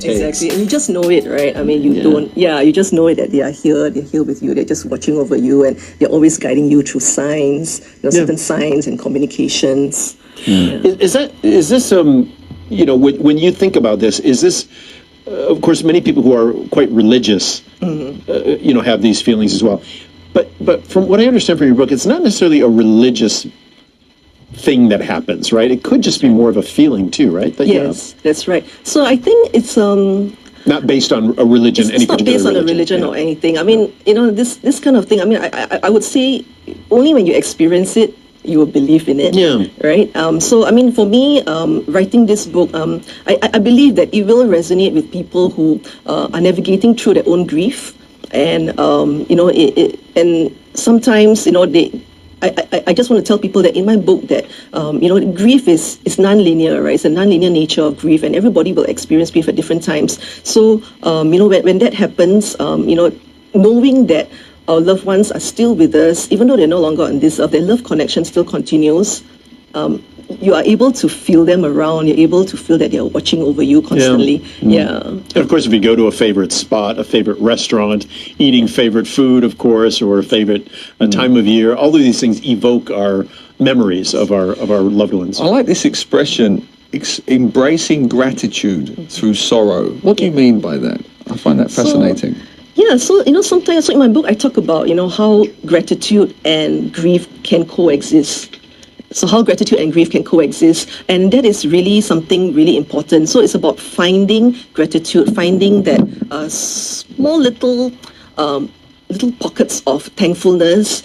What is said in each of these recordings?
Exactly, and you just know it, right? I mean, you just know it that they're here with you, they're just watching over you, and they're always guiding you through signs, certain signs and communications. Is this when you think about this, is this of course many people who are quite religious have these feelings as well, but from what I understand from your book, it's not necessarily a religious thing that happens, right? It could just be more of a feeling too, right? Yes, that's right. So I think it's not based on a religion. It's not based on a religion or anything. I mean, this kind of thing. I mean, I would say only when you experience it, you will believe in it. Yeah. Right. So I mean, for me, writing this book, I believe that it will resonate with people who are navigating through their own grief, and and sometimes I just want to tell people that in my book that grief is non-linear, right? It's a non-linear nature of grief, and everybody will experience grief at different times. So when that happens, knowing that our loved ones are still with us, even though they're no longer on this earth, their love connection still continues. You are able to feel them around. You're able to feel that they're watching over you constantly. And of course, if you go to a favorite spot, a favorite restaurant, eating favorite food, of course, or a favorite time of year, all of these things evoke our memories of our loved ones. I like this expression, embracing gratitude through sorrow. What do you mean by that? I find that fascinating. So sometimes in my book I talk about how gratitude and grief can coexist. So how gratitude and grief can coexist, and that is really something really important. So it's about finding gratitude, finding that small little pockets of thankfulness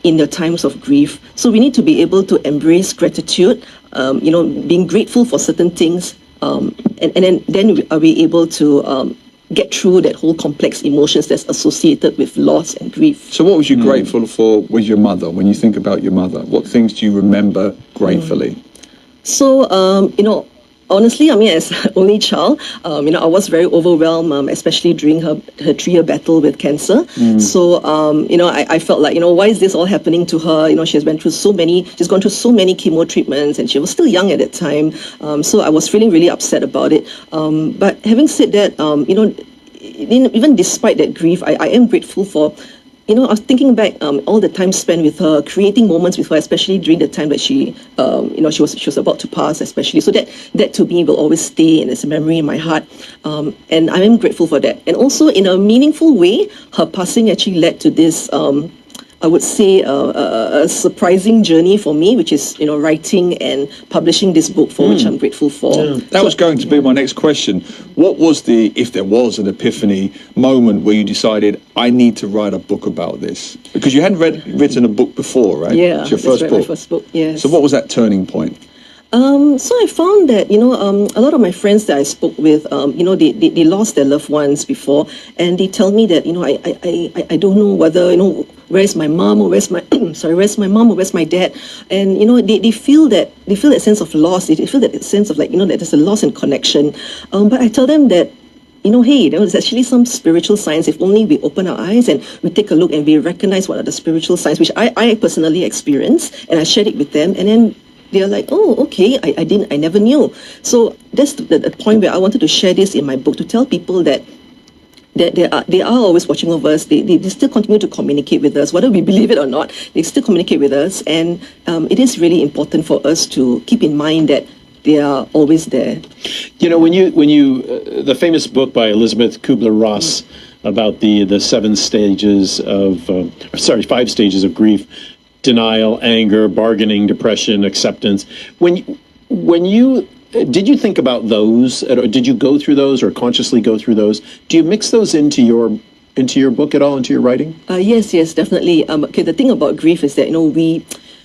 in the times of grief. So we need to be able to embrace gratitude, being grateful for certain things, and then are we able to get through that whole complex emotions that's associated with loss and grief. So what was you grateful for with your mother? When you think about your mother, what things do you remember gratefully? So, honestly, I mean, as only child, I was very overwhelmed, especially during her 3-year battle with cancer. So, I felt like, why is this all happening to her? She's gone through so many chemo treatments, and she was still young at that time. So I was feeling really upset about it. But having said that, even despite that grief, I am grateful for, I was thinking back all the time spent with her, creating moments with her, especially during the time that she was about to pass, especially. So that to me will always stay and it's a memory in my heart. And I am grateful for that. And also in a meaningful way, her passing actually led to this, I would say, a surprising journey for me, which is, writing and publishing this book, for which I'm grateful for. That was going to be my next question. What was if there was an epiphany moment where you decided, I need to write a book about this? Because you hadn't written a book before, right? Yeah, it's your first book. My first book, yes. So what was that turning point? So I found that, a lot of my friends that I spoke with, they lost their loved ones before, and they tell me that, I don't know whether, where's my mom or where's my dad, and they feel that sense of loss. They feel that sense of that there's a loss in connection. But I tell them that, hey, there's actually some spiritual signs. If only we open our eyes and we take a look and we recognize what are the spiritual signs, which I personally experienced, and I shared it with them, and then they're like, oh, okay, I never knew. So that's the point where I wanted to share this in my book, to tell people that they are always watching over us. They still continue to communicate with us, whether we believe it or not. They still communicate with us, and it is really important for us to keep in mind that they are always there. When you the famous book by Elizabeth Kubler-Ross about the 5 stages of grief: denial, anger, bargaining, depression, acceptance. Did you think about those, or did you go through those, or consciously go through those? Do you mix those into your book at all, into your writing? Yes, definitely. The thing about grief is that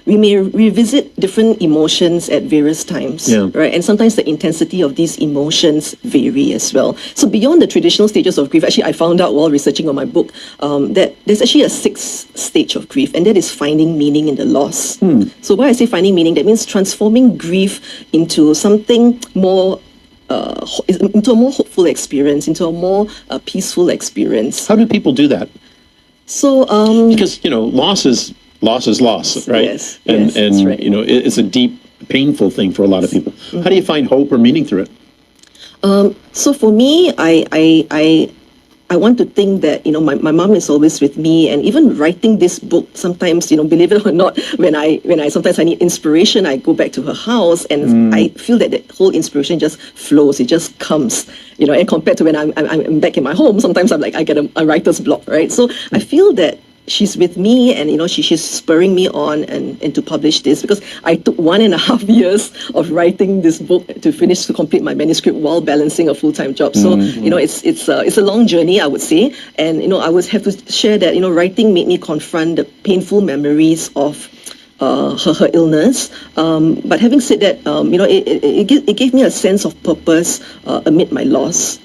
we may revisit different emotions at various times, right? And sometimes the intensity of these emotions vary as well. So beyond the traditional stages of grief, actually, I found out while researching on my book that there's actually a 6th stage of grief, and that is finding meaning in the loss. So why I say finding meaning, that means transforming grief into something more, into a more hopeful experience, into a more peaceful experience. How do people do that? So because loss is loss, right? Yes, and that's right. it's a deep, painful thing for a lot of people. How do you find hope or meaning through it? So for me, I want to think that, my mom is always with me, and even writing this book, sometimes, believe it or not, when I sometimes I need inspiration, I go back to her house, and I feel that the whole inspiration just flows, it just comes, and compared to when I'm back in my home, sometimes I'm like, I get a writer's block, right? So I feel that she's with me, and she's spurring me on and to publish this, because I took 1.5 years of writing this book to complete my manuscript while balancing a full-time job. So it's a long journey, I would say, and I would have to share that writing made me confront the painful memories of her illness. But having said that, it gave me a sense of purpose amid my loss.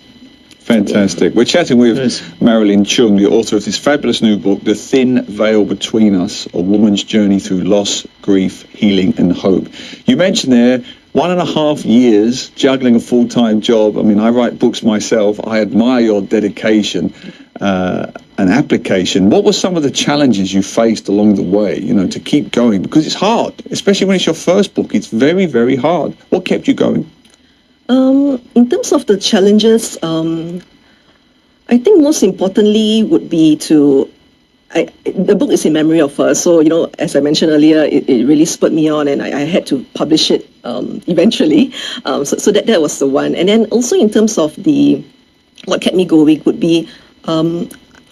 Fantastic. We're chatting with Marilyn Choong, the author of this fabulous new book, The Thin Veil Between Us, A Woman's Journey Through Loss, Grief, Healing and Hope. You mentioned there 1.5 years juggling a full-time job. I mean, I write books myself. I admire your dedication and application. What were some of the challenges you faced along the way, to keep going? Because it's hard, especially when it's your first book. It's very, very hard. What kept you going? In terms of the challenges, I think most importantly would be the book is in memory of her. So, as I mentioned earlier, it really spurred me on, and I had to publish it eventually. So that was the one. And then also in terms of what kept me going would be,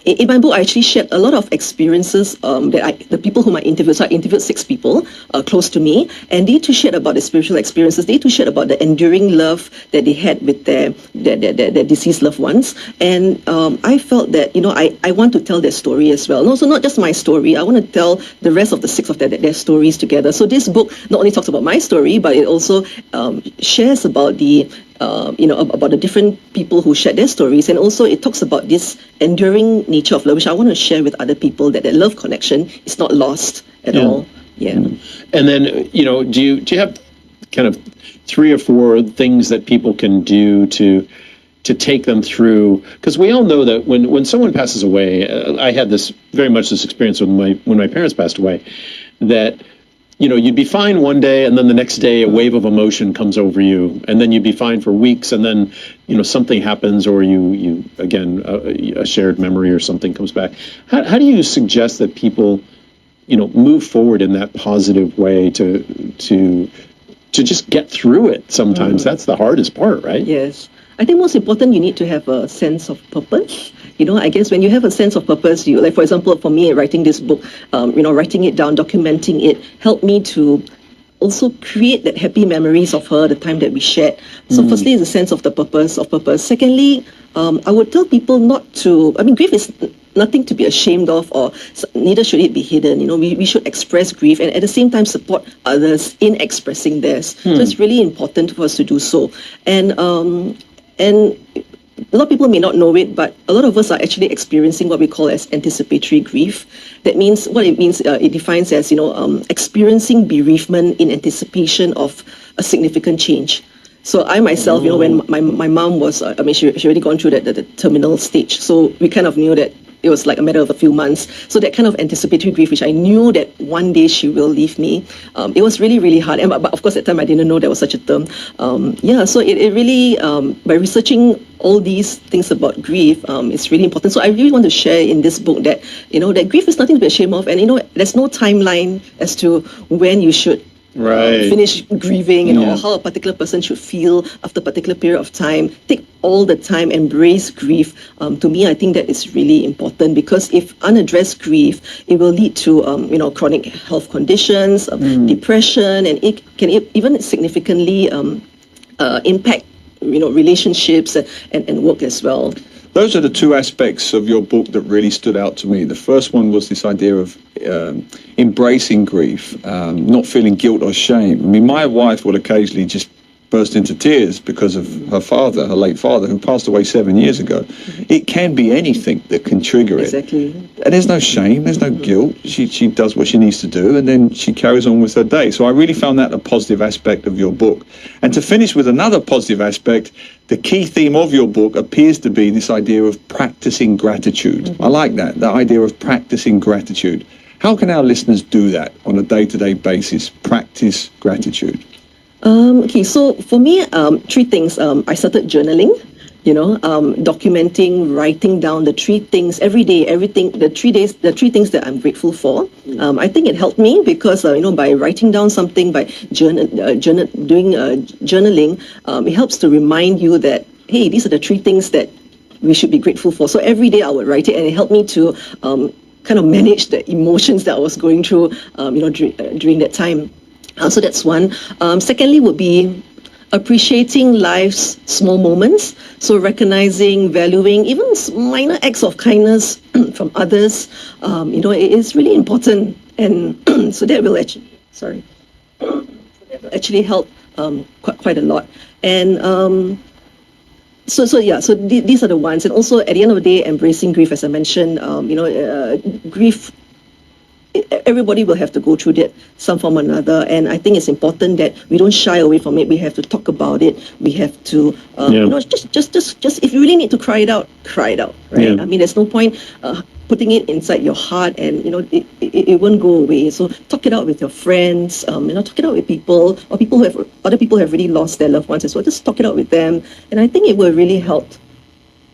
in my book, I actually shared a lot of experiences that the people whom I interviewed. So I interviewed 6 people close to me, and they too shared about their spiritual experiences. They too shared about the enduring love that they had with their deceased loved ones. And I felt that I want to tell their story as well. No, so not just my story. I want to tell the rest of the 6 of their stories together. So this book not only talks about my story, but it also shares about about the different people who shared their stories, and also it talks about this enduring nature of love, which I want to share with other people, that love connection is not lost at all. Yeah. And then, do you have kind of 3 or 4 things that people can do to take them through? Because we all know that when someone passes away, I had very much this experience when my parents passed away, that you'd be fine one day, and then the next day a wave of emotion comes over you, and then you'd be fine for weeks, and then something happens, or you again a shared memory or something comes back. How do you suggest that people move forward in that positive way to just get through it? Sometimes that's the hardest part, right? Yes. I think most important, you need to have a sense of purpose. I guess when you have a sense of purpose, like, for example, for me, writing this book, writing it down, documenting it, helped me to also create that happy memories of her, the time that we shared. So firstly, is a sense of the purpose. Secondly, I would tell people grief is nothing to be ashamed of, or neither should it be hidden. We should express grief, and at the same time support others in expressing theirs. So it's really important for us to do so. And a lot of people may not know it, but a lot of us are actually experiencing what we call as anticipatory grief. That means, it defines as, experiencing bereavement in anticipation of a significant change. So I myself, when my mom was, she already gone through the terminal stage. So we kind of knew that it was like a matter of a few months. So that kind of anticipatory grief, which I knew that one day she will leave me, it was really, really hard. But of course, at the time, I didn't know there was such a term. So it really, by researching all these things about grief, it's really important. So I really want to share in this book that, that grief is nothing to be ashamed of. And, there's no timeline as to when you should finish grieving, or how a particular person should feel after a particular period of time. Take all the time, embrace grief. To me, I think that is really important, because if unaddressed grief, it will lead to chronic health conditions, depression, and it can even significantly impact relationships and work as well. Those are the 2 aspects of your book that really stood out to me. The first one was this idea of embracing grief, not feeling guilt or shame. I mean, my wife will occasionally just burst into tears because of her father, her late father, who passed away 7 years ago. It can be anything that can trigger it. Exactly. And there's no shame, there's no guilt. She does what she needs to do, and then she carries on with her day. So I really found that a positive aspect of your book. And to finish with another positive aspect, the key theme of your book appears to be this idea of practicing gratitude. I like that idea of practicing gratitude. How can our listeners do that on a day-to-day basis, practice gratitude? Okay, so for me, three things. I started journaling, documenting, writing down the three things every day, the 3 days, the three things that I'm grateful for. I think it helped me because, by writing down something, by journaling, it helps to remind you that, hey, these are the three things that we should be grateful for. So every day I would write it, and it helped me to kind of manage the emotions that I was going through, during that time. So that's one. Secondly would be appreciating life's small moments. So recognizing, valuing even minor acts of kindness from others, it is really important. And so that will actually help quite a lot. And so these are the ones. And also at the end of the day, embracing grief, as I mentioned, grief, everybody will have to go through that some form or another, and I think it's important that we don't shy away from it. We have to talk about it. We have to, just if you really need to cry it out, right? Yeah. I mean, there's no point putting it inside your heart, and it won't go away. So talk it out with your friends. Talk it out with people, or other people who have really lost their loved ones as well. Just talk it out with them, and I think it will really help.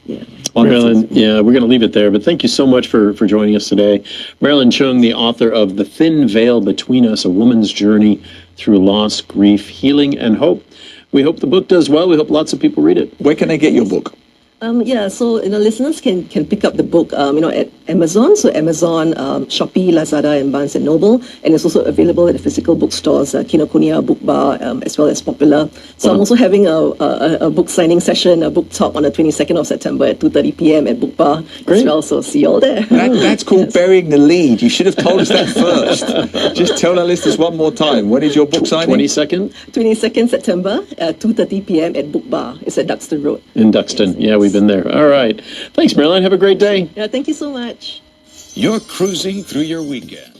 Yeah. Marilyn, we're going to leave it there, but thank you so much for joining us today. Marilyn Choong, the author of The Thin Veil Between Us, A Woman's Journey Through Loss, Grief, Healing, and Hope. We hope the book does well. We hope lots of people read it. Where can they get your book? So listeners can pick up the book at Amazon. So Amazon, Shopee, Lazada, and Barnes & Noble, and it's also available at the physical bookstores, Kinokuniya, Book Bar, as well as Popular. So I'm also having a book signing session, a book talk on the 22nd of September at 2:30 p.m. at Book Bar as well. So see you all there. That's called burying the lead. You should have told us that first. Just tell our listeners one more time. When is your book signing? 22nd September at 2:30 p.m. at Book Bar. It's at Duxton Road. In Duxton, yeah, we've been there. All right. Thanks, Marilyn. Have a great day. Yeah, thank you so much. You're cruising through your weekend.